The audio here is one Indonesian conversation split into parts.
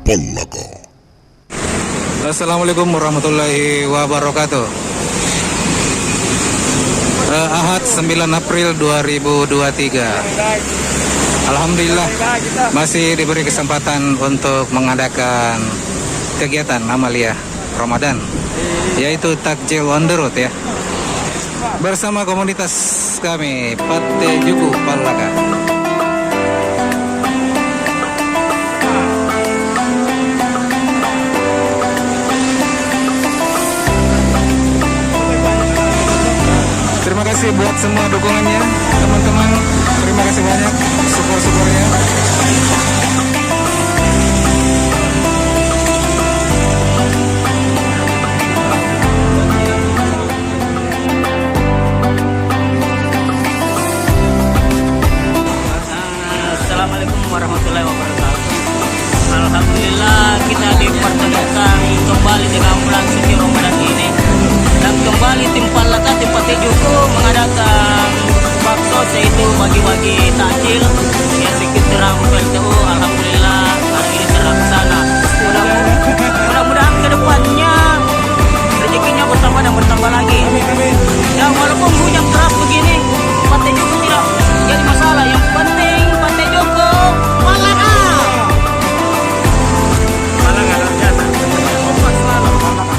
Pallaka. Assalamualaikum warahmatullahi wabarakatuh. Ahad 9 April 2023. Alhamdulillah masih diberi kesempatan untuk mengadakan kegiatan amalia Ramadan, yaitu takjil on the road ya, bersama komunitas kami Pate Juku Pallaka. Terima kasih buat semua dukungannya, teman-teman. Terima kasih banyak support-supportnya. Assalamualaikum warahmatullahi wabarakatuh. Alhamdulillah kita dipertemukan kembali dengan bulan suci Ramadan ini, dan kembali tim Pallaka, tim Pate Juku mengadakan bakso, yaitu bagi-bagi takjil yang sekitar PLTU. Alhamdulillah hari ini terlaksana. Mudah-mudahan kedepannya rezekinya bertambah dan bertambah lagi. Dan walaupun hujan keras begini, Pate Juku tidak jadi masalah. Yang penting Pate Juku Pallaka. Pallaka luar biasa. Kompak selalu Pallaka.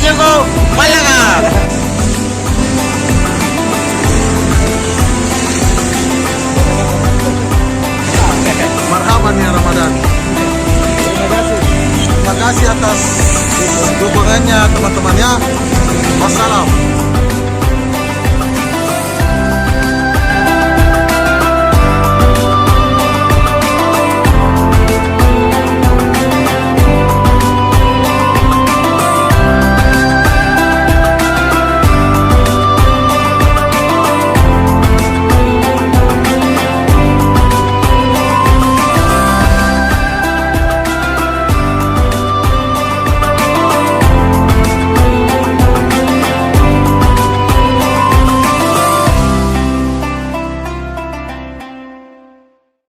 Jugo Malaga. Marhaban ya Ramadan. Terima kasih atas dukungannya teman-teman ya.